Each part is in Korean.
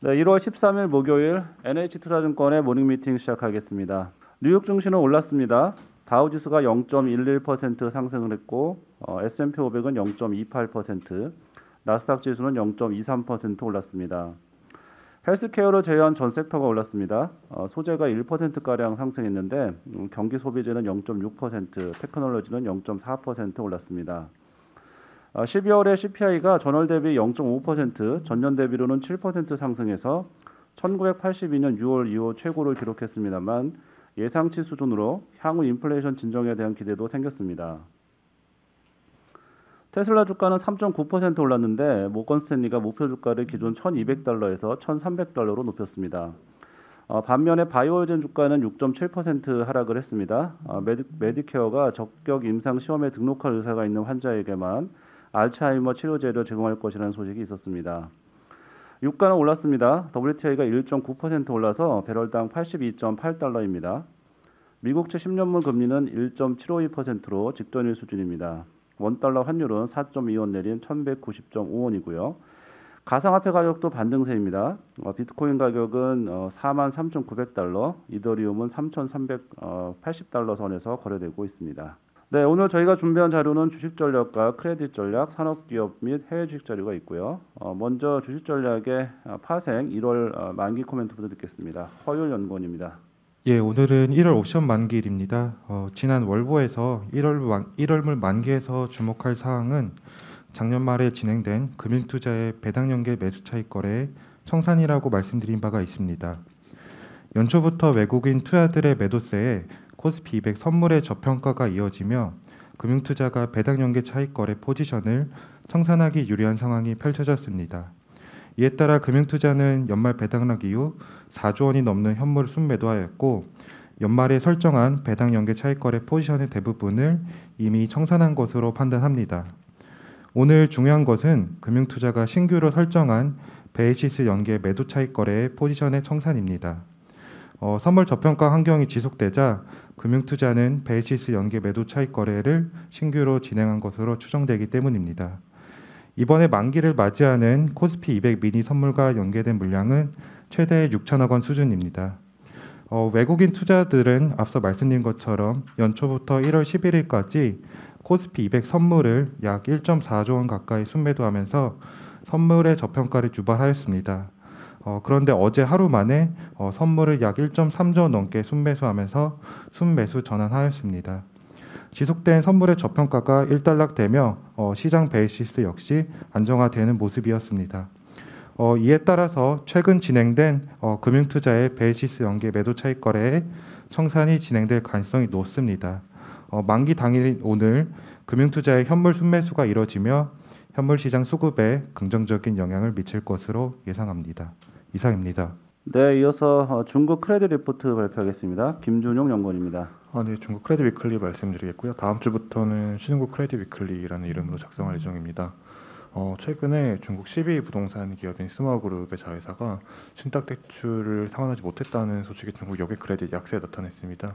네, 1월 13일 목요일 NH투자증권의 모닝 미팅 시작하겠습니다. 뉴욕 증시는 올랐습니다. 다우지수가 0.11% 상승을 했고 S&P 500은 0.28%, 나스닥 지수는 0.23% 올랐습니다. 헬스케어를 제외한 전 섹터가 올랐습니다. 소재가 1%가량 상승했는데 경기 소비재는 0.6%, 테크놀로지는 0.4% 올랐습니다. 12월에 CPI가 전월 대비 0.5%, 전년 대비로는 7% 상승해서 1982년 6월 이후 최고를 기록했습니다만 예상치 수준으로 향후 인플레이션 진정에 대한 기대도 생겼습니다. 테슬라 주가는 3.9% 올랐는데 모건 스탠리가 목표 주가를 기존 1,200달러에서 1,300달러로 높였습니다. 반면에 바이오젠 주가는 6.7% 하락을 했습니다. 메디케어가 적격 임상 시험에 등록할 의사가 있는 환자에게만 알츠하이머 치료제를 제공할 것이라는 소식이 있었습니다. 유가는 올랐습니다. WTI가 1.9% 올라서 배럴당 82.8달러입니다. 미국채 10년물 금리는 1.752%로 직전일 수준입니다. 원달러 환율은 4.2원 내린 1190.5원이고요. 가상화폐 가격도 반등세입니다. 비트코인 가격은 43,900달러, 이더리움은 3,380달러 선에서 거래되고 있습니다. 네, 오늘 저희가 준비한 자료는 주식 전략과 크레딧 전략, 산업기업 및 해외 주식 자료가 있고요. 먼저 주식 전략의 파생 1월 만기 코멘트부터 듣겠습니다. 허율 연구원입니다. 예, 오늘은 1월 옵션 만기일입니다. 지난 월보에서 1월물 만기에서 주목할 사항은 작년 말에 진행된 금융투자의 배당연계 매수 차익 거래의 청산이라고 말씀드린 바가 있습니다. 연초부터 외국인 투자들의 매도세에 코스피 200 선물의 저평가가 이어지며 금융투자가 배당연계 차익 거래 포지션을 청산하기 유리한 상황이 펼쳐졌습니다. 이에 따라 금융투자는 연말 배당락 이후 4조 원이 넘는 현물을 순매도하였고 연말에 설정한 배당연계 차익 거래 포지션의 대부분을 이미 청산한 것으로 판단합니다. 오늘 중요한 것은 금융투자가 신규로 설정한 베이시스 연계 매도 차익 거래의 포지션의 청산입니다. 선물 저평가 환경이 지속되자 금융투자는 베이시스 연계 매도 차익 거래를 신규로 진행한 것으로 추정되기 때문입니다. 이번에 만기를 맞이하는 코스피 200 미니 선물과 연계된 물량은 최대 6천억 원 수준입니다. 외국인 투자들은 앞서 말씀드린 것처럼 연초부터 1월 11일까지 코스피 200 선물을 약 1.4조 원 가까이 순매도하면서 선물의 저평가를 유발하였습니다. 그런데 어제 하루 만에 선물을 약 1.3조 원 넘게 순매수하면서 순매수 전환하였습니다. 지속된 선물의 저평가가 일단락되며 시장 베이시스 역시 안정화되는 모습이었습니다. 이에 따라서 최근 진행된 금융투자의 베이시스 연계 매도 차익 거래에 청산이 진행될 가능성이 높습니다. 만기 당일 오늘 금융투자의 현물 순매수가 이뤄지며 현물 시장 수급에 긍정적인 영향을 미칠 것으로 예상합니다. 이상입니다. 네, 이어서 중국 크레딧 리포트 발표하겠습니다. 김준용 연구원입니다. 네, 중국 크레딧 위클리 말씀드리겠고요. 다음 주부터는 신흥국 크레딧 위클리라는 이름으로 작성할 예정입니다. 최근에 중국 10위 부동산 기업인 스마그룹의 자회사가 신탁 대출을 상환하지 못했다는 소식이 중국 여객 크레딧 약세에 나타냈습니다.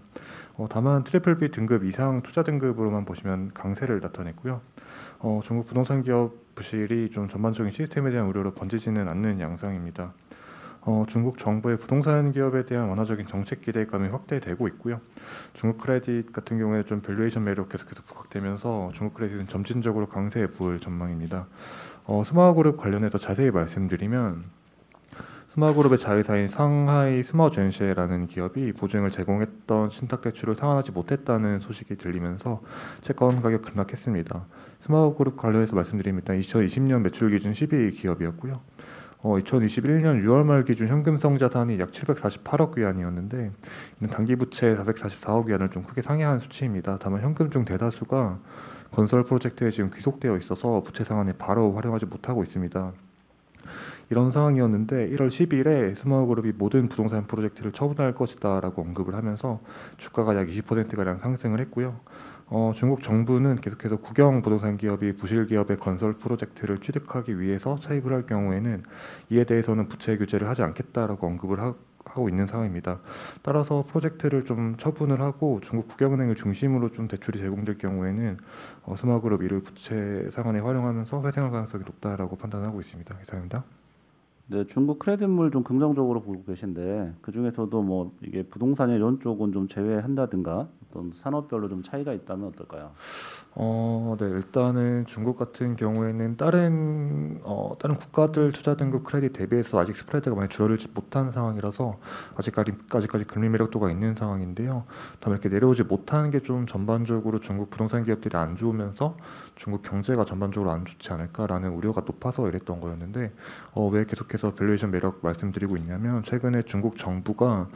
다만 트리플 B 등급 이상 투자 등급으로만 보시면 강세를 나타냈고요. 중국 부동산 기업 부실이 좀 전반적인 시스템에 대한 우려로 번지지는 않는 양상입니다. 중국 정부의 부동산 기업에 대한 완화적인 정책 기대감이 확대되고 있고요. 중국 크레딧 같은 경우에 좀 밸류에이션 매력 계속해서 부각되면서 중국 크레딧은 점진적으로 강세에 보일 전망입니다. 스마그룹 관련해서 자세히 말씀드리면 스마그룹의 자회사인 상하이 스머젠시라는 기업이 보증을 제공했던 신탁대출을 상환하지 못했다는 소식이 들리면서 채권 가격 급락했습니다. 스마그룹 관련해서 말씀드리면 2020년 매출 기준 10위 기업이었고요. 2021년 6월 말 기준 현금성 자산이 약 748억 위안이었는데 단기 부채 444억 위안을 좀 크게 상회한 수치입니다. 다만 현금 중 대다수가 건설 프로젝트에 지금 귀속되어 있어서 부채 상환에 바로 활용하지 못하고 있습니다. 이런 상황이었는데 1월 10일에 스마그룹이 모든 부동산 프로젝트를 처분할 것이다 라고 언급을 하면서 주가가 약 20%가량 상승을 했고요. 중국 정부는 계속해서 국영 부동산 기업이 부실 기업의 건설 프로젝트를 취득하기 위해서 차입을 할 경우에는 이에 대해서는 부채 규제를 하지 않겠다라고 언급을 하고 있는 상황입니다. 따라서 프로젝트를 좀 처분을 하고 중국 국영은행을 중심으로 좀 대출이 제공될 경우에는 스마그룹 이를 부채 상환에 활용하면서 회생할 가능성이 높다라고 판단하고 있습니다. 이상입니다. 네, 중국 크레딧물 좀 긍정적으로 보고 계신데 그 중에서도 뭐 이게 부동산이나 이런 쪽은 좀 제외한다든가 어떤 산업별로 좀 차이가 있다면 어떨까요? 네, 일단은 중국 같은 경우에는 다른 국가들 투자 등급 크레딧 대비해서 아직 스프레드가 많이 줄어들지 못한 상황이라서 아직까지 금리 매력도가 있는 상황인데요. 다만 이렇게 내려오지 못하는 게 좀 전반적으로 중국 부동산 기업들이 안 좋으면서 중국 경제가 전반적으로 안 좋지 않을까라는 우려가 높아서 이랬던 거였는데 왜 계속해서 밸류에이션 매력 말씀드리고 있냐면 최근에 중국 정부가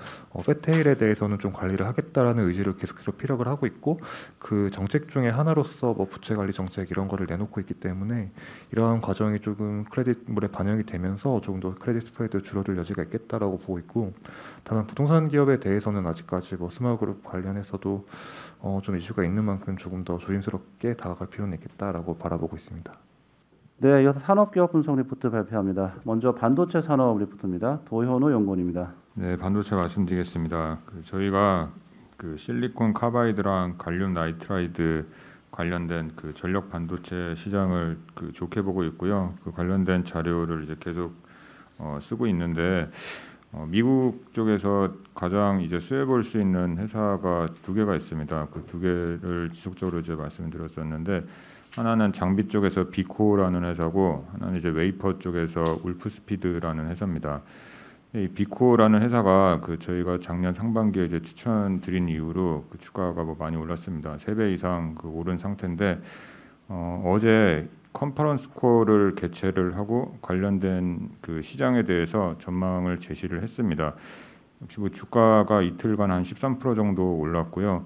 페테일에 대해서는 좀 관리를 하겠다라는 의지를 계속해서 피력을 하고 있고 그 정책 중에 하나로서 뭐 부채 관리 정책 이런 거를 내놓고 있기 때문에 이러한 과정이 조금 크레딧물에 반영이 되면서 조금 더 크레딧 스프레드 줄어들 여지가 있겠다라고 보고 있고 다만 부동산 기업에 대해서는 아직까지 뭐 스마그룹 관련해서도 좀 이슈가 있는 만큼 조금 더 조심스럽게 다가갈 필요는 있겠다라고 바라보고 있습니다. 네, 이어서 산업기업 분석 리포트 발표합니다. 먼저 반도체 산업 리포트입니다. 도현우 연구원입니다. 네, 반도체 말씀드리겠습니다. 저희가 실리콘 카바이드랑 갈륨 나이트라이드 관련된 전력 반도체 시장을 좋게 보고 있고요. 그 관련된 자료를 이제 계속 쓰고 있는데 미국 쪽에서 가장 이제 수혜 볼 수 있는 회사가 두 개가 있습니다. 그 두 개를 지속적으로 이제 말씀드렸었는데 하나는 장비 쪽에서 비코라는 회사고 하나는 이제 웨이퍼 쪽에서 울프스피드라는 회사입니다. 이 비코라는 회사가 저희가 작년 상반기에 이제 추천드린 이후로 주가가 뭐 많이 올랐습니다. 3배 이상 오른 상태인데 어제 컨퍼런스 콜을 개최를 하고 관련된 시장에 대해서 전망을 제시를 했습니다. 역시 뭐 주가가 이틀간 한 13% 정도 올랐고요.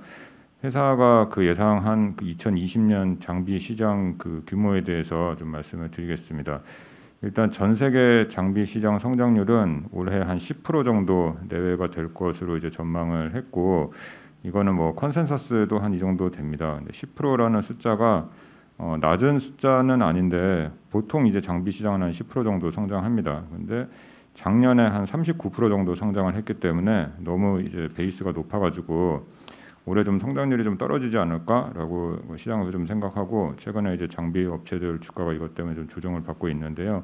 회사가 예상한 2020년 장비 시장 규모에 대해서 좀 말씀을 드리겠습니다. 일단 전 세계 장비 시장 성장률은 올해 한 10% 정도 내외가 될 것으로 이제 전망을 했고 이거는 뭐 컨센서스도 한 이 정도 됩니다. 근데 10%라는 숫자가 낮은 숫자는 아닌데 보통 이제 장비 시장은 한 10% 정도 성장합니다. 근데 작년에 한 39% 정도 성장을 했기 때문에 너무 이제 베이스가 높아가지고 올해 좀 성장률이 좀 떨어지지 않을까라고 시장에서 좀 생각하고 최근에 이제 장비 업체들 주가가 이것 때문에 좀 조정을 받고 있는데요.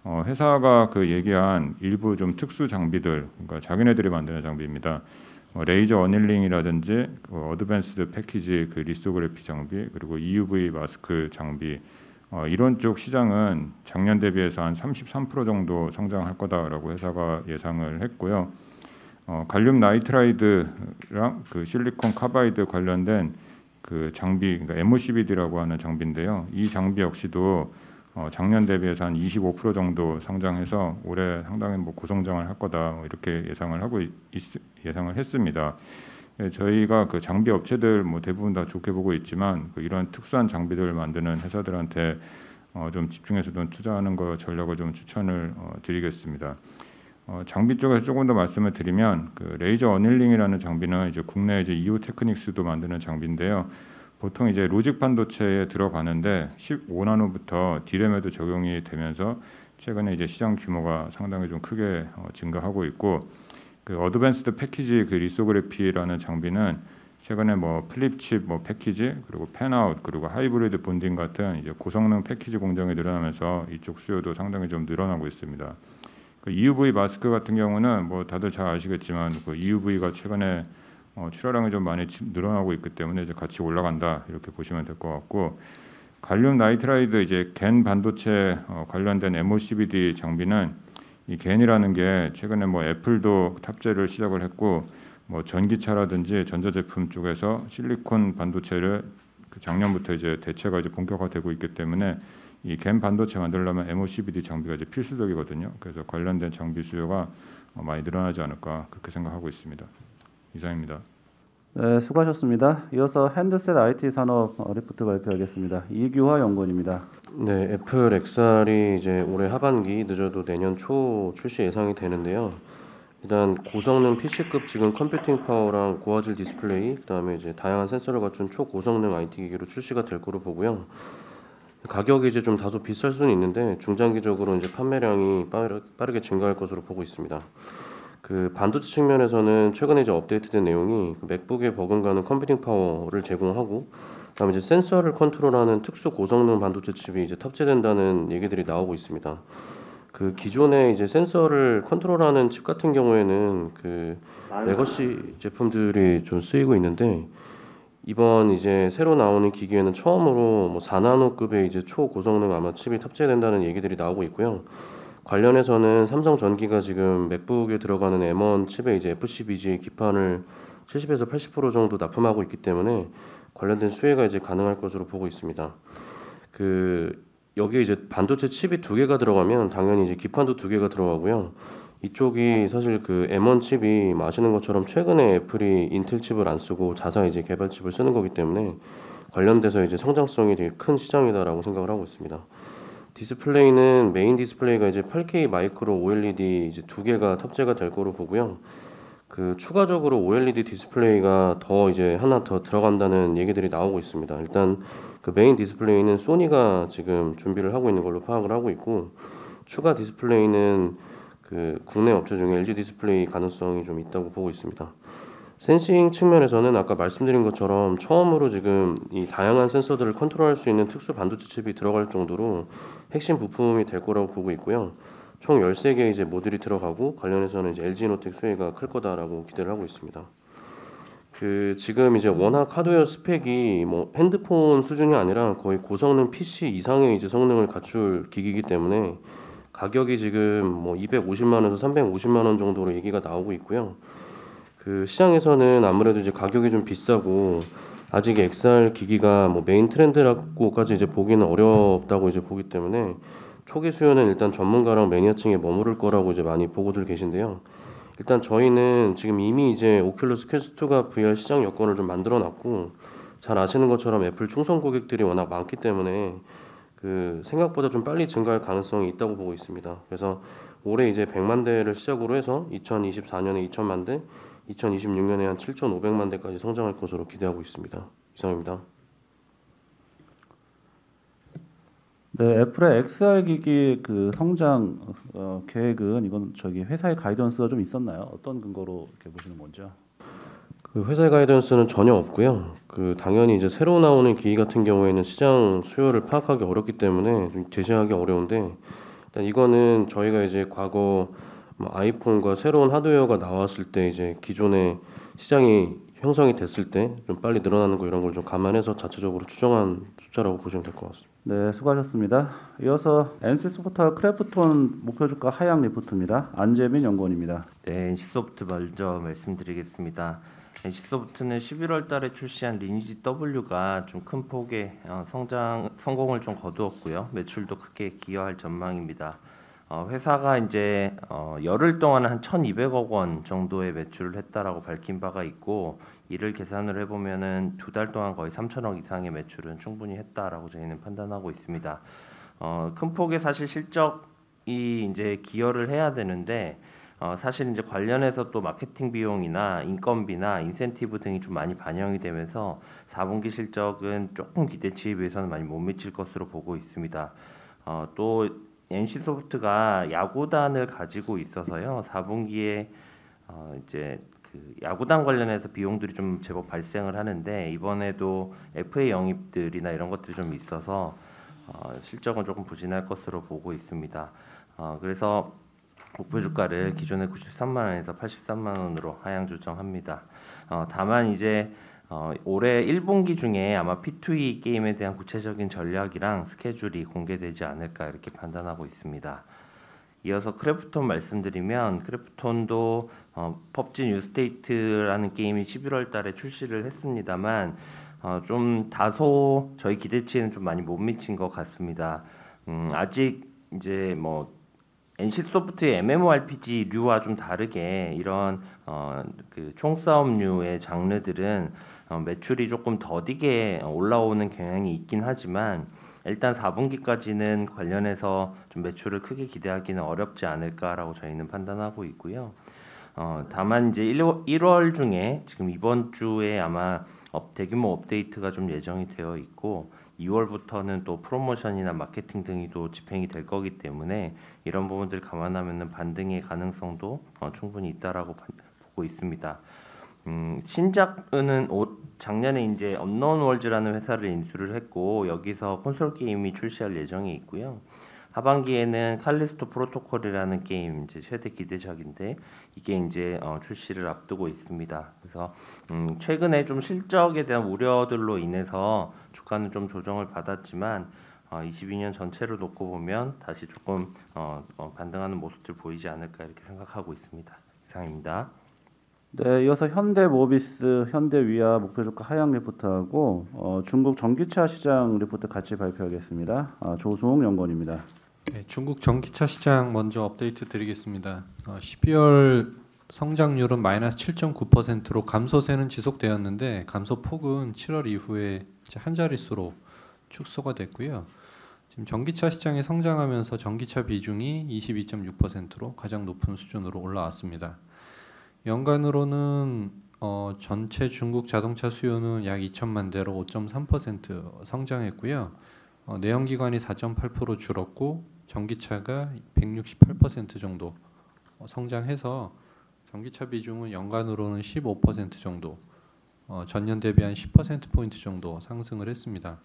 회사가 얘기한 일부 좀 특수 장비들, 그러니까 자기네들이 만드는 장비입니다. 레이저 어닐링이라든지 어드밴스드 패키지 리소그래피 장비 그리고 EUV 마스크 장비 이런 쪽 시장은 작년 대비해서 한 33% 정도 성장할 거다라고 회사가 예상을 했고요. 갈륨 나이트라이드랑 실리콘 카바이드 관련된 장비, 그러니까 MOCVD라고 하는 장비인데요. 이 장비 역시도 작년 대비해서 한 25% 정도 성장해서 올해 상당히 뭐 고성장을 할 거다 이렇게 예상을 했습니다. 저희가 장비 업체들 뭐 대부분 다 좋게 보고 있지만 이런 특수한 장비들을 만드는 회사들한테 좀 집중해서 좀 투자하는 거 전략을 좀 추천을 드리겠습니다. 장비 쪽에서 조금 더 말씀을 드리면 레이저 어닐링이라는 장비는 이제 국내 이제 이오 테크닉스도 만드는 장비인데요. 보통 이제 로직 반도체에 들어가는데 15나노부터 디램에도 적용이 되면서 최근에 이제 시장 규모가 상당히 좀 크게 증가하고 있고 어드밴스드 패키지 리소그래피라는 장비는 최근에 뭐 플립칩 패키지 그리고 팬아웃 그리고 하이브리드 본딩 같은 이제 고성능 패키지 공정이 늘어나면서 이쪽 수요도 상당히 좀 늘어나고 있습니다. EUV 마스크 같은 경우는 뭐 다들 잘 아시겠지만 EUV가 최근에 출하량이 좀 많이 늘어나고 있기 때문에 이제 같이 올라간다 이렇게 보시면 될 것 같고 갈륨 나이트라이드 이제 겐 반도체 관련된 MOCVD 장비는 이 겐이라는 게 최근에 뭐 애플도 탑재를 시작을 했고 뭐 전기차라든지 전자제품 쪽에서 실리콘 반도체를 작년부터 이제 대체가 이제 본격화되고 있기 때문에 이 겐 반도체 만들려면 MOCVD 장비가 이제 필수적이거든요. 그래서 관련된 장비 수요가 많이 늘어나지 않을까 그렇게 생각하고 있습니다. 이상입니다. 네, 수고하셨습니다. 이어서 핸드셋 IT 산업 리포트 발표하겠습니다. 이규화 연구원입니다. 네, 애플 XR이 이제 올해 하반기 늦어도 내년 초 출시 예상이 되는데요. 일단 고성능 PC급 지금 컴퓨팅 파워랑 고화질 디스플레이, 그다음에 이제 다양한 센서를 갖춘 초고성능 IT 기기로 출시가 될 거로 보고요. 가격이 이제 좀 다소 비쌀 수는 있는데 중장기적으로 이제 판매량이 빠르게 증가할 것으로 보고 있습니다. 반도체 측면에서는 최근에 이제 업데이트된 내용이 맥북에 버금가는 컴퓨팅 파워를 제공하고, 그다음에 이제 센서를 컨트롤하는 특수 고성능 반도체 칩이 이제 탑재된다는 얘기들이 나오고 있습니다. 그 기존의 이제 센서를 컨트롤하는 칩 같은 경우에는 그 레거시 제품들이 좀 쓰이고 있는데 이번 이제 새로 나오는 기기에는 처음으로 뭐 4나노급의 이제 초고성능 아마 칩이 탑재된다는 얘기들이 나오고 있고요. 관련해서는 삼성 전기가 지금 맥북에 들어가는 M1 칩에 이제 FC-BGA 기판을 70에서 80% 정도 납품하고 있기 때문에 관련된 수혜가 이제 가능할 것으로 보고 있습니다. 그 여기에 이제 반도체 칩이 2개가 들어가면 당연히 이제 기판도 2개가 들어가고요. 이쪽이 사실 그 M1 칩이 아시는 것처럼 최근에 애플이 인텔 칩을 안 쓰고 자사 이제 개발 칩을 쓰는 거기 때문에 관련돼서 이제 성장성이 되게 큰 시장이다라고 생각을 하고 있습니다. 디스플레이는 메인 디스플레이가 이제 8K 마이크로 OLED 이제 2개가 탑재가 될 거로 보고요. 그 추가적으로 OLED 디스플레이가 더 이제 하나 더 들어간다는 얘기들이 나오고 있습니다. 일단 그 메인 디스플레이는 소니가 지금 준비를 하고 있는 걸로 파악을 하고 있고 추가 디스플레이는 그 국내 업체 중에 LG 디스플레이 가능성이 좀 있다고 보고 있습니다. 센싱 측면에서는 아까 말씀드린 것처럼 처음으로 지금 이 다양한 센서들을 컨트롤할 수 있는 특수 반도체 칩이 들어갈 정도로 핵심 부품이 될 거라고 보고 있고요. 총 13개 이제 모듈이 들어가고 관련해서는 이제 LG 노텍 수혜가 클 거다라고 기대를 하고 있습니다. 그 지금 이제 워낙 하드웨어 스펙이 뭐 핸드폰 수준이 아니라 거의 고성능 PC 이상의 이제 성능을 갖출 기기이기 때문에 가격이 지금 뭐 250만 원에서 350만 원 정도로 얘기가 나오고 있고요. 그 시장에서는 아무래도 이제 가격이 좀 비싸고 아직 XR 기기가 뭐 메인 트렌드라고까지 이제 보기는 어렵다고 이제 보기 때문에 초기 수요는 일단 전문가랑 매니아층에 머무를 거라고 이제 많이 보고들 계신데요. 일단 저희는 지금 이미 이제 오큘러스 퀘스트 2가 VR 시장 여건을 좀 만들어놨고 잘 아시는 것처럼 애플 충성 고객들이 워낙 많기 때문에 그 생각보다 좀 빨리 증가할 가능성이 있다고 보고 있습니다. 그래서 올해 이제 100만 대를 시작으로 해서 2024년에 2천만 대, 2026년에 한 7,500만 대까지 성장할 것으로 기대하고 있습니다. 이상입니다. 네, 애플의 XR 기기 그 성장 계획은 이건 저기 회사의 가이던스가 좀 있었나요? 어떤 근거로 이렇게 보시는 건지요? 그 회사의 가이던스는 전혀 없고요. 그 당연히 이제 새로 나오는 기기 같은 경우에는 시장 수요를 파악하기 어렵기 때문에 좀 제시하기 어려운데 일단 이거는 저희가 이제 과거 뭐 아이폰과 새로운 하드웨어가 나왔을 때 이제 기존의 시장이 형성이 됐을 때 좀 빨리 늘어나는 거 이런 걸 좀 감안해서 자체적으로 추정한 숫자라고 보시면 될 것 같습니다. 네, 수고하셨습니다. 이어서 NC소프트와 크래프톤 목표 주가 하향 리포트입니다. 안재민 연구원입니다. 네, NC소프트 먼저 말씀드리겠습니다. NC소프트는 11월 달에 출시한 리니지 W가 좀 큰 폭의 성공을 좀 거두었고요. 매출도 크게 기여할 전망입니다. 회사가 이제 열흘 동안 한 1,200억 원 정도의 매출을 했다라고 밝힌 바가 있고 이를 계산을 해보면은 2달 동안 거의 3천억 이상의 매출은 충분히 했다라고 저희는 판단하고 있습니다. 큰 폭의 사실 실적이 이제 기여를 해야 되는데 사실 이제 관련해서 또 마케팅 비용이나 인건비나 인센티브 등이 좀 많이 반영이 되면서 4분기 실적은 조금 기대치에 비해서는 많이 못 미칠 것으로 보고 있습니다. 또 NC소프트가 야구단을 가지고 있어서요. 4분기에 이제 그 야구단 관련해서 비용들이 좀 제법 발생을 하는데 이번에도 FA 영입들이나 이런 것들이 좀 있어서 실적은 조금 부진할 것으로 보고 있습니다. 그래서 목표 주가를 기존의 93만 원에서 83만 원으로 하향 조정합니다. 다만 이제 올해 1분기 중에 아마 P2E 게임에 대한 구체적인 전략이랑 스케줄이 공개되지 않을까 이렇게 판단하고 있습니다. 이어서 크래프톤 말씀드리면 크래프톤도 PUBG 뉴스테이트라는 게임이 11월 달에 출시를 했습니다만 좀 다소 저희 기대치에는 좀 많이 못 미친 것 같습니다. 아직 이제 뭐 NC소프트의 MMORPG류와 좀 다르게 이런 그 총싸움류의 장르들은 매출이 조금 더디게 올라오는 경향이 있긴 하지만 일단 4분기까지는 관련해서 좀 매출을 크게 기대하기는 어렵지 않을까라고 저희는 판단하고 있고요. 다만 이제 1월 중에 지금 이번 주에 아마 대규모 업데이트가 좀 예정이 되어 있고 2월부터는 또 프로모션이나 마케팅 등이 또 집행이 될 거기 때문에 이런 부분들 감안하면은 반등의 가능성도 충분히 있다라고 보고 있습니다. 신작은 작년에 이제 언노운 월즈라는 회사를 인수를 했고 여기서 콘솔 게임이 출시할 예정이 있고요. 하반기에는 칼리스토 프로토콜이라는 게임 이제 최대 기대작인데 이게 이제 출시를 앞두고 있습니다. 그래서 최근에 좀 실적에 대한 우려들로 인해서 주가는 좀 조정을 받았지만 22년 전체를 놓고 보면 다시 조금 반등하는 모습들 보이지 않을까 이렇게 생각하고 있습니다. 이상입니다. 네, 이어서 현대모비스, 현대위아 목표 주가 하향 리포트하고 중국 전기차 시장 리포트 같이 발표하겠습니다. 조수홍 연구원입니다. 네, 중국 전기차 시장 먼저 업데이트 드리겠습니다. 12월 성장률은 마이너스 7.9%로 감소세는 지속되었는데 감소폭은 7월 이후에 이제 한 자릿수로 축소가 됐고요. 지금 전기차 시장이 성장하면서 전기차 비중이 22.6%로 가장 높은 수준으로 올라왔습니다. 연간으로는 전체 중국 자동차 수요는 약 2천만 대로 5.3% 성장했고요. 내연기관이 4.8% 줄었고 전기차가 168% 정도 성장해서 전기차 비중은 연간으로는 15% 정도, 전년 대비 한 10%포인트 정도 상승을 했습니다.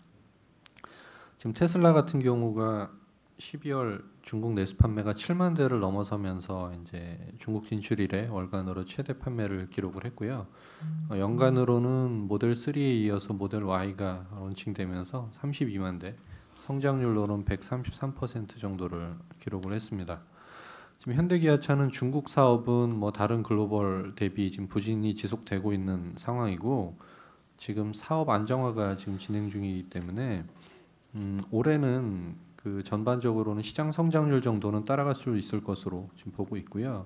지금 테슬라 같은 경우가 12월 중국 내수 판매가 7만 대를 넘어서면서 이제 중국 진출 이래 월간으로 최대 판매를 기록을 했고요. 연간으로는 모델 3에 이어서 모델 Y가 론칭되면서 32만 대, 성장률로는 133% 정도를 기록을 했습니다. 지금 현대기아차는 중국 사업은 뭐 다른 글로벌 대비 지금 부진이 지속되고 있는 상황이고 지금 사업 안정화가 지금 진행 중이기 때문에 올해는 그 전반적으로는 시장 성장률 정도는 따라갈 수 있을 것으로 지금 보고 있고요.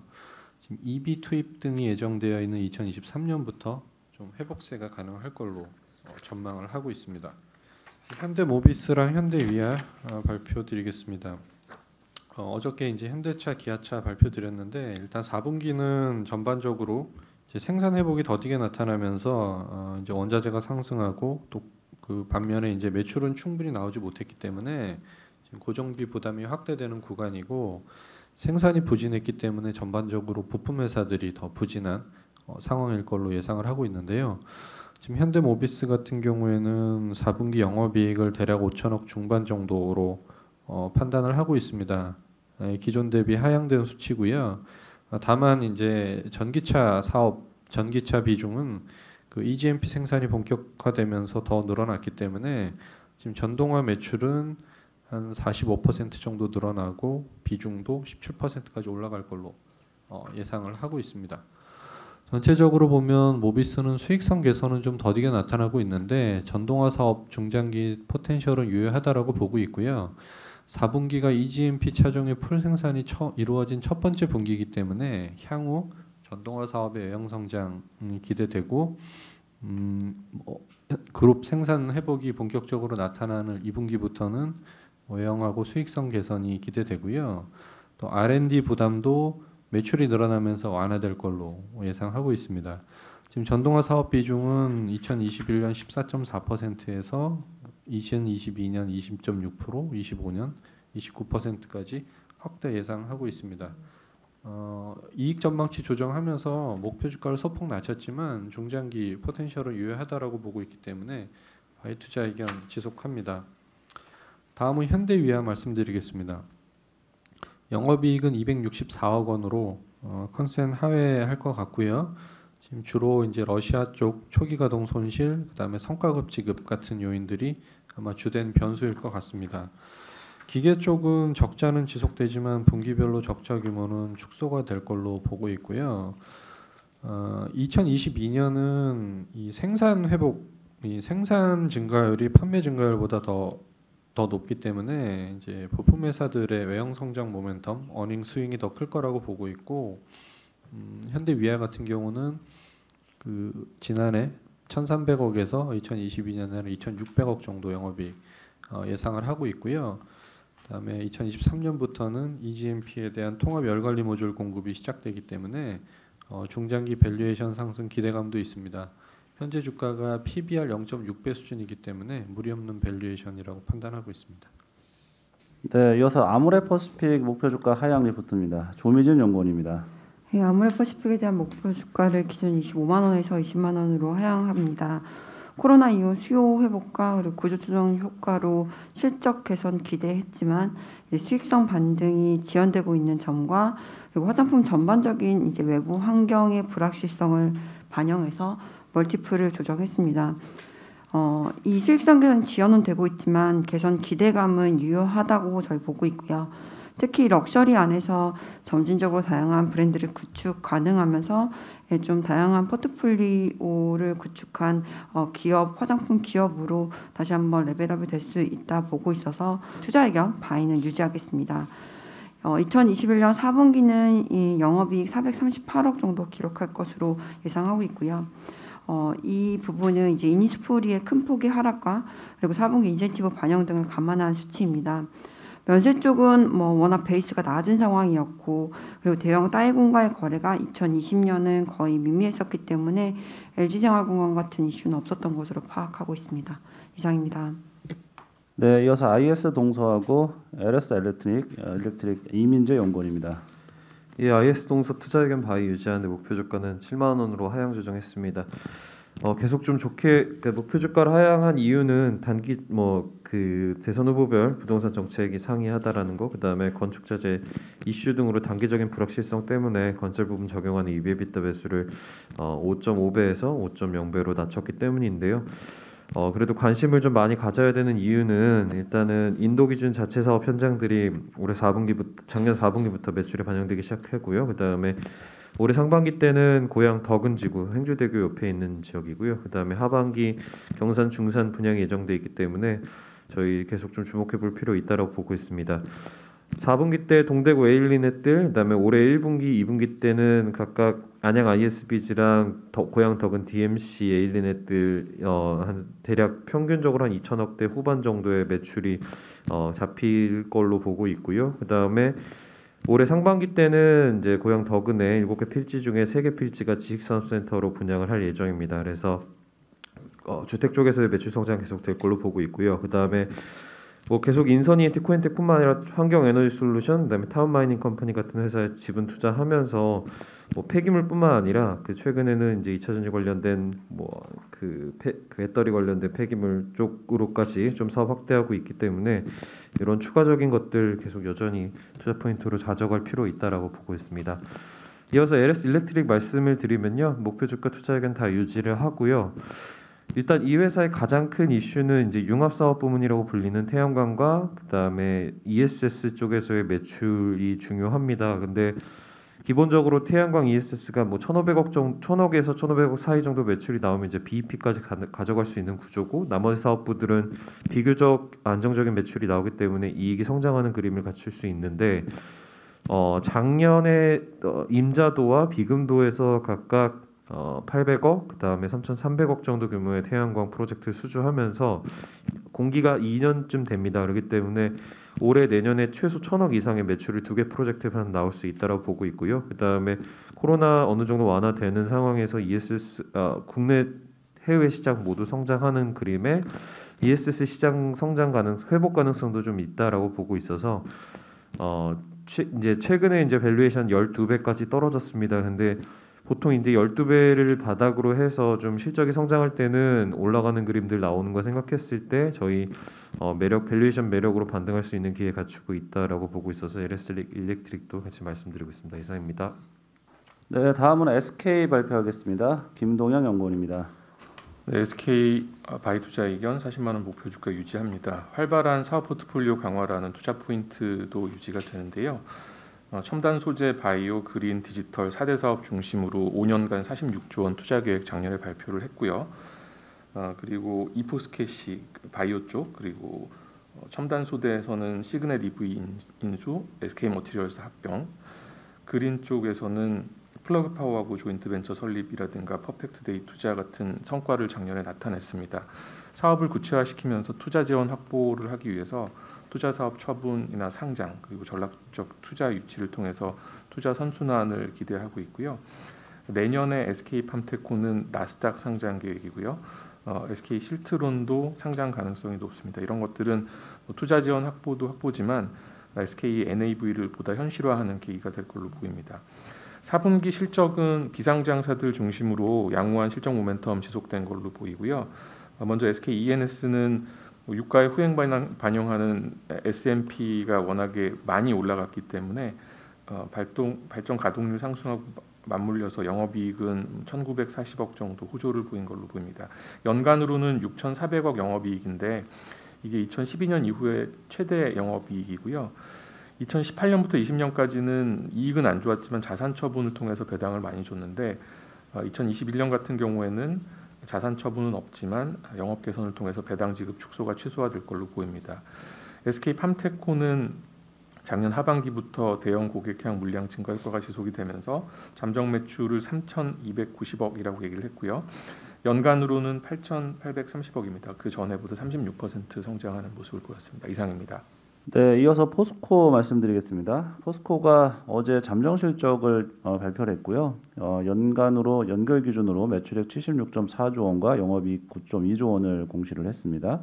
지금 EV 투입 등이 예정되어 있는 2023년부터 좀 회복세가 가능할 걸로 전망을 하고 있습니다. 현대모비스랑 현대위아 발표 드리겠습니다. 어저께 이제 현대차, 기아차 발표 드렸는데 일단 4분기는 전반적으로 이제 생산 회복이 더디게 나타나면서 이제 원자재가 상승하고 또 그 반면에 이제 매출은 충분히 나오지 못했기 때문에 지금 고정비 부담이 확대되는 구간이고 생산이 부진했기 때문에 전반적으로 부품 회사들이 더 부진한 상황일 걸로 예상을 하고 있는데요. 지금 현대모비스 같은 경우에는 4분기 영업이익을 대략 5천억 중반 정도로 판단을 하고 있습니다. 기존 대비 하향된 수치고요. 다만 이제 전기차 사업, 전기차 비중은 그 EGMP 생산이 본격화되면서 더 늘어났기 때문에 지금 전동화 매출은 한 45% 정도 늘어나고 비중도 17%까지 올라갈 걸로 예상을 하고 있습니다. 전체적으로 보면 모비스는 수익성 개선은 좀 더디게 나타나고 있는데 전동화 사업 중장기 포텐셜은 유효하다라고 보고 있고요. 4분기가 EGMP 차종의 풀 생산이 이루어진 첫 번째 분기이기 때문에 향후 전동화 사업의 외형 성장이 기대되고 그룹 생산 회복이 본격적으로 나타나는 2분기부터는 외형하고 수익성 개선이 기대되고요. 또 R&D 부담도 매출이 늘어나면서 완화될 걸로 예상하고 있습니다. 지금 전동화 사업 비중은 2021년 14.4%에서 2022년 20.6%, 25년 29%까지 확대 예상하고 있습니다. 이익 전망치 조정하면서 목표 주가를 소폭 낮췄지만 중장기 포텐셜은 유효하다라고 보고 있기 때문에 바이 투자 의견 지속합니다. 다음은 현대위아 말씀드리겠습니다. 영업이익은 264억 원으로 컨센 하회할 것 같고요. 지금 주로 이제 러시아 쪽 초기 가동 손실, 그다음에 성과급 지급 같은 요인들이 아마 주된 변수일 것 같습니다. 기계 쪽은 적자는 지속되지만 분기별로 적자 규모는 축소가 될 걸로 보고 있고요. 2022년은 이 생산 회복, 이 생산 증가율이 판매 증가율보다 더 높기 때문에 이제 부품 회사들의 외형 성장 모멘텀, 어닝 스윙이 더 클 거라고 보고 있고, 현대위아 같은 경우는 그 지난해 1,300억에서 2022년에는 2,600억 정도 영업이익 예상을 하고 있고요. 그다음에 2023년부터는 EGMP에 대한 통합 열관리 모듈 공급이 시작되기 때문에 중장기 밸류에이션 상승 기대감도 있습니다. 현재 주가가 PBR 0.6배 수준이기 때문에 무리 없는 밸류에이션이라고 판단하고 있습니다. 네, 이어서 아모레퍼시픽 목표 주가 하향 리포트입니다. 조미진 연구원입니다. 네, 아모레퍼시픽에 대한 목표 주가를 기존 25만 원에서 20만 원으로 하향합니다. 코로나 이후 수요 회복과 그리고 구조 조정 효과로 실적 개선 기대했지만 수익성 반등이 지연되고 있는 점과 그리고 화장품 전반적인 외부 환경의 불확실성을 반영해서 멀티플을 조정했습니다. 이 수익성 개선 지연은 되고 있지만 개선 기대감은 유효하다고 저희 보고 있고요. 특히 럭셔리 안에서 점진적으로 다양한 브랜드를 구축 가능하면서 좀 다양한 포트폴리오를 구축한 기업, 화장품 기업으로 다시 한번 레벨업이 될 수 있다 보고 있어서 투자 의견 바이는 유지하겠습니다. 2021년 4분기는 이 영업이익 438억 정도 기록할 것으로 예상하고 있고요. 이 부분은 이제 이니스프리의 큰 폭의 하락과 그리고 4분기 인센티브 반영 등을 감안한 수치입니다. 면세 쪽은 워낙 베이스가 낮은 상황이었고 그리고 대형 따이공과의 거래가 2020년은 거의 미미했었기 때문에 LG생활공원 같은 이슈는 없었던 것으로 파악하고 있습니다. 이상입니다. 네, 이어서 IS 동서하고 LS 일렉트릭 이민재 연구원입니다. 예, IS 동서 투자 의견 바이 유지하는데 목표 주가는 7만 원으로 하향 조정했습니다. 계속 좀 좋게 목표 주가를 하향한 이유는 단기 대선 후보별 부동산 정책이 상이하다라는 거, 그다음에 건축자재 이슈 등으로 단기적인 불확실성 때문에 건설 부분 적용하는 EV/EBITDA 배수를 5.5배에서 5.0배로 낮췄기 때문인데요. 그래도 관심을 좀 많이 가져야 되는 이유는 일단은 인도 기준 자체 사업 현장들이 작년 4분기부터 매출에 반영되기 시작했고요. 그다음에 올해 상반기 때는 고향 덕은지구 행주대교 옆에 있는 지역이고요. 그다음에 하반기 경산 중산 분양이 예정돼 있기 때문에 저희 계속 좀 주목해 볼 필요 있다라고 보고 있습니다. 4분기 때 동대구 에일리넷들, 그다음에 올해 1분기, 2분기 때는 각각 안양 ISBG랑 고향 덕은 DMC 에일리넷들 한 대략 평균적으로 한 2천억대 후반 정도의 매출이 잡힐 걸로 보고 있고요. 그다음에 올해 상반기 때는 이제 고향 덕은의 7개 필지 중에 3개 필지가 지식산업센터로 분양을 할 예정입니다. 그래서 주택 쪽에서의 매출 성장 계속될 걸로 보고 있고요. 그다음에 계속 인선이엔티 코엔텍뿐만 아니라 환경에너지 솔루션, 그다음에 타운마이닝 컴퍼니 같은 회사에 지분 투자하면서 폐기물뿐만 아니라 최근에는 이제 2차전지 관련된 배터리 관련된 폐기물 쪽으로까지 좀 사업 확대하고 있기 때문에 이런 추가적인 것들 계속 여전히 투자 포인트로 가져갈 필요 있다라고 보고 있습니다. 이어서 LS 일렉트릭 말씀을 드리면요, 목표 주가 투자 의견 다 유지를 하고요. 일단 이 회사의 가장 큰 이슈는 이제 융합 사업 부문이라고 불리는 태양광과 그다음에 ESS 쪽에서의 매출이 중요합니다. 근데 기본적으로 태양광 ESS가 1,500에서 1,500억 사이 정도 매출이 나오면 이제 BEP까지 가져갈 수 있는 구조고, 나머지 사업부들은 비교적 안정적인 매출이 나오기 때문에 이익이 성장하는 그림을 갖출 수 있는데 작년에 임자도와 비금도에서 각각 800억, 그다음에 3,300억 정도 규모의 태양광 프로젝트를 수주하면서 공기가 2년쯤 됩니다. 그렇기 때문에 올해 내년에 최소 1,000억 이상의 매출을 2개 프로젝트만 나올 수 있다라고 보고 있고요. 그다음에 코로나 어느 정도 완화되는 상황에서 ESS 국내 해외 시장 모두 성장하는 그림에 ESS 시장 회복 가능성도 좀 있다라고 보고 있어서 이제 최근에 이제 밸류에이션 12배까지 떨어졌습니다. 근데 보통 이제 12배를 바닥으로 해서 좀 실적이 성장할 때는 올라가는 그림들 나오는 거 생각했을 때 저희 밸류에이션 매력으로 반등할 수 있는 기회 갖추고 있다라고 보고 있어서 LS 일렉트릭도 같이 말씀드리고 있습니다. 이상입니다. 네, 다음은 SK 발표하겠습니다. 김동영 연구원입니다. 네, SK 바이 투자 의견 40만 원 목표 주가 유지합니다. 활발한 사업 포트폴리오 강화라는 투자 포인트도 유지가 되는데요. 첨단 소재, 바이오, 그린, 디지털 4대 사업 중심으로 5년간 46조 원 투자 계획 작년에 발표를 했고요. 그리고 이포스캐시 바이오 쪽, 그리고 첨단 소재에서는 시그넷 EV 인수, SK 머티리얼스 합병, 그린 쪽에서는 플러그 파워하고 조인트 벤처 설립이라든가 퍼펙트 데이 투자 같은 성과를 작년에 나타냈습니다. 사업을 구체화시키면서 투자 재원 확보를 하기 위해서 투자 사업 처분이나 상장, 그리고 전략적 투자 유치를 통해서 투자 선순환을 기대하고 있고요. 내년에 SK 팜테코는 나스닥 상장 계획이고요. SK 실트론도 상장 가능성이 높습니다. 이런 것들은 투자 지원 확보도 확보지만 SK NAV를 보다 현실화하는 계기가 될 걸로 보입니다. 4분기 실적은 비상장사들 중심으로 양호한 실적 모멘텀 지속된 걸로 보이고요. 먼저 SK E&S는 유가의 후행 반영하는 S&P가 워낙에 많이 올라갔기 때문에 발전 가동률 상승하고 맞물려서 영업이익은 1,940억 정도 호조를 보인 걸로 보입니다. 연간으로는 6,400억 영업이익인데 이게 2012년 이후에 최대 영업이익이고요. 2018년부터 20년까지는 이익은 안 좋았지만 자산 처분을 통해서 배당을 많이 줬는데 2021년 같은 경우에는 자산 처분은 없지만 영업 개선을 통해서 배당 지급 축소가 최소화될 걸로 보입니다. SK팜테코는 작년 하반기부터 대형 고객향 물량 증가 효과가 지속이 되면서 잠정 매출을 3,290억이라고 얘기를 했고요. 연간으로는 8,830억입니다. 그 전해보다 36% 성장하는 모습을 보였습니다. 이상입니다. 네, 이어서 포스코 말씀드리겠습니다. 포스코가 어제 잠정 실적을 발표를 했고요. 연간으로 연결 기준으로 매출액 76.4조 원과 영업이익 9.2조 원을 공시를 했습니다.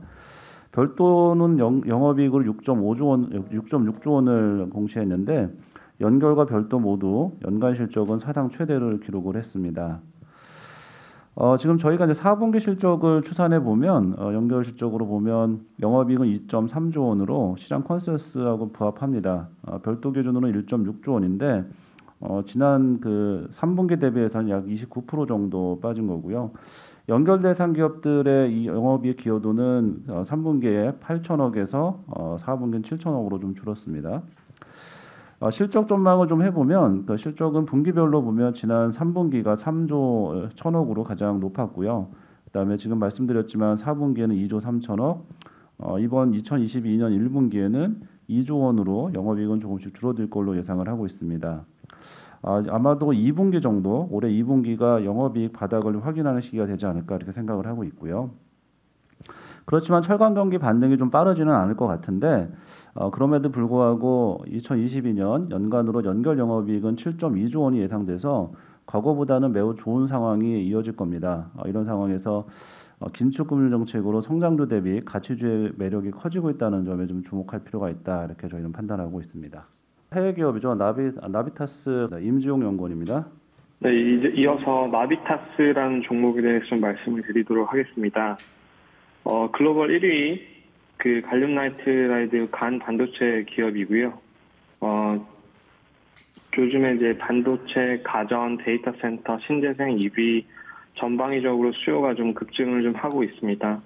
별도는 영업이익으로 6.6조 원을 공시했는데 연결과 별도 모두 연간 실적은 사상 최대를 기록을 했습니다. 지금 저희가 이제 4분기 실적을 추산해 보면 연결 실적으로 보면 영업이익은 2.3조 원으로 시장 컨센서스하고 부합합니다. 별도 기준으로는 1.6조 원인데 지난 그 3분기 대비해서는 약 29% 정도 빠진 거고요. 연결 대상 기업들의 이 영업이익 기여도는 3분기에 8천억에서 4분기는 7천억으로 좀 줄었습니다. 실적 전망을 좀 해보면 그 실적은 분기별로 보면 지난 3분기가 3조 1천억으로 가장 높았고요. 그다음에 지금 말씀드렸지만 4분기에는 2조 3천억, 이번 2022년 1분기에는 2조 원으로 영업이익은 조금씩 줄어들 걸로 예상을 하고 있습니다. 아마도 2분기 정도, 올해 2분기가 영업이익 바닥을 확인하는 시기가 되지 않을까 이렇게 생각을 하고 있고요. 그렇지만 철강 경기 반등이 좀 빠르지는 않을 것 같은데 그럼에도 불구하고 2022년 연간으로 연결 영업이익은 7.2조 원이 예상돼서 과거보다는 매우 좋은 상황이 이어질 겁니다. 이런 상황에서 긴축 금융 정책으로 성장주 대비 가치주의 매력이 커지고 있다는 점에 좀 주목할 필요가 있다 이렇게 저희는 판단하고 있습니다. 해외 기업이죠. 나비타스 임지용 연구원입니다. 네, 이제 이어서 나비타스라는 종목에 대해서 좀 말씀을 드리도록 하겠습니다. 글로벌 1위 그 갈륨 나이트라이드 간 반도체 기업이고요. 요즘에 이제 반도체, 가전, 데이터 센터, 신재생, EV 전방위적으로 수요가 좀 급증을 좀 하고 있습니다.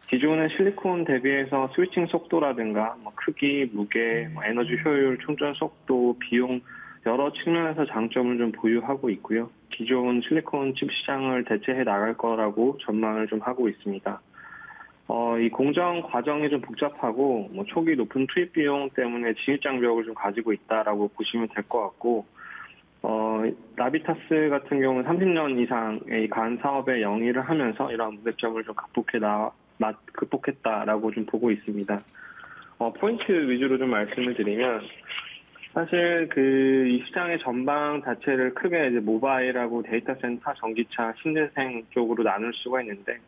기존의 실리콘 대비해서 스위칭 속도라든가 크기, 무게, 에너지 효율, 충전 속도, 비용 여러 측면에서 장점을 좀 보유하고 있고요. 기존 실리콘 칩 시장을 대체해 나갈 거라고 전망을 좀 하고 있습니다. 이 공정 과정이 좀 복잡하고 초기 높은 투입 비용 때문에 진입 장벽을 좀 가지고 있다라고 보시면 될 것 같고 나비타스 같은 경우는 30년 이상의 간 사업에 영위를 하면서 이러한 문제점을 좀 극복했다라고 좀 보고 있습니다. 포인트 위주로 좀 말씀을 드리면 사실 이 시장의 전방 자체를 크게 이제 모바일하고 데이터 센터, 전기차, 신재생 쪽으로 나눌 수가 있는데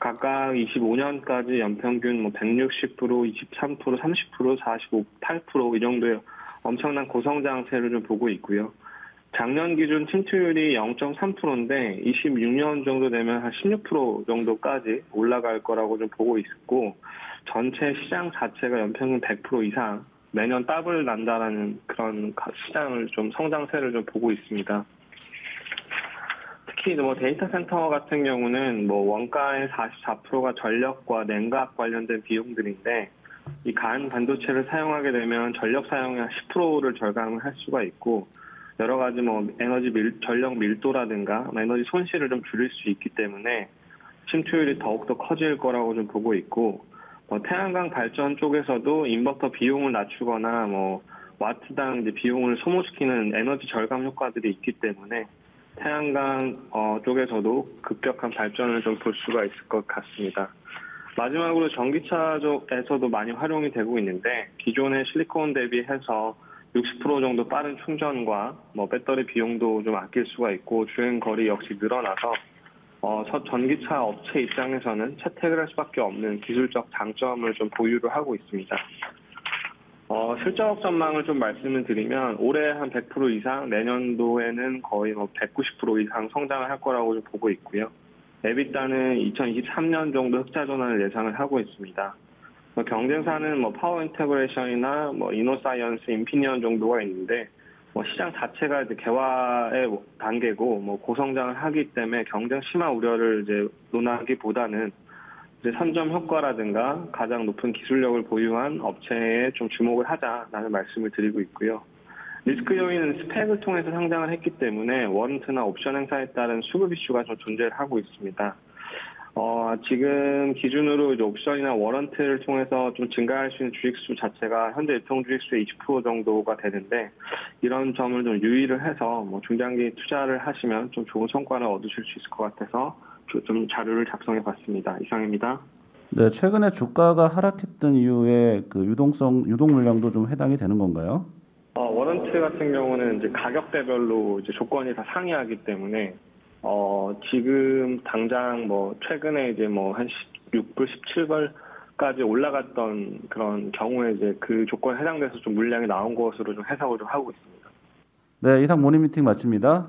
각각 25년까지 연평균 160%, 23%, 30%, 45%, 8% 이 정도의 엄청난 고성장세를 좀 보고 있고요. 작년 기준 침투율이 0.3%인데 26년 정도 되면 한 16% 정도까지 올라갈 거라고 좀 보고 있고 전체 시장 자체가 연평균 100% 이상 매년 더블 난다라는 그런 시장을 좀 성장세를 좀 보고 있습니다. 특히 데이터 센터 같은 경우는 원가의 44%가 전력과 냉각 관련된 비용들인데 이 간 반도체를 사용하게 되면 전력 사용의 10%를 절감을 할 수가 있고 여러 가지 전력 밀도라든가 에너지 손실을 좀 줄일 수 있기 때문에 침투율이 더욱더 커질 거라고 좀 보고 있고 태양광 발전 쪽에서도 인버터 비용을 낮추거나 와트당 이제 비용을 소모시키는 에너지 절감 효과들이 있기 때문에 태양광 쪽에서도 급격한 발전을 좀 볼 수가 있을 것 같습니다. 마지막으로 전기차 쪽에서도 많이 활용이 되고 있는데 기존의 실리콘 대비해서 60% 정도 빠른 충전과 배터리 비용도 좀 아낄 수가 있고 주행 거리 역시 늘어나서 전기차 업체 입장에서는 채택을 할 수밖에 없는 기술적 장점을 좀 보유를 하고 있습니다. 실적 전망을 좀 말씀을 드리면 올해 한 100% 이상, 내년도에는 거의 190% 이상 성장을 할 거라고 좀 보고 있고요. 에비타는 2023년 정도 흑자 전환을 예상을 하고 있습니다. 경쟁사는 파워 인테그레이션이나 이노사이언스, 인피니언 정도가 있는데 시장 자체가 이제 개화의 단계고 고성장을 하기 때문에 경쟁 심화 우려를 이제 논하기보다는 이제 선점 효과라든가 가장 높은 기술력을 보유한 업체에 좀 주목을 하자라는 말씀을 드리고 있고요. 리스크 요인은 스펙을 통해서 상장을 했기 때문에 워런트나 옵션 행사에 따른 수급 이슈가 좀 존재를 하고 있습니다. 지금 기준으로 이제 옵션이나 워런트를 통해서 좀 증가할 수 있는 주식수 자체가 현재 유통 주식수의 20% 정도가 되는데 이런 점을 좀 유의를 해서 중장기 투자를 하시면 좀 좋은 성과를 얻으실 수 있을 것 같아서 좀 자료를 작성해 봤습니다. 이상입니다. 네, 최근에 주가가 하락했던 이유에 그 유동 물량도 좀 해당이 되는 건가요? 워런트 같은 경우는 이제 가격대별로 이제 조건이 다 상이하기 때문에 지금 당장 최근에 이제 한 16불, 17불까지 올라갔던 그런 경우에 이제 그 조건에 해당돼서 좀 물량이 나온 것으로 좀 해석을 좀 하고 있습니다. 네, 이상 모닝미팅 마칩니다.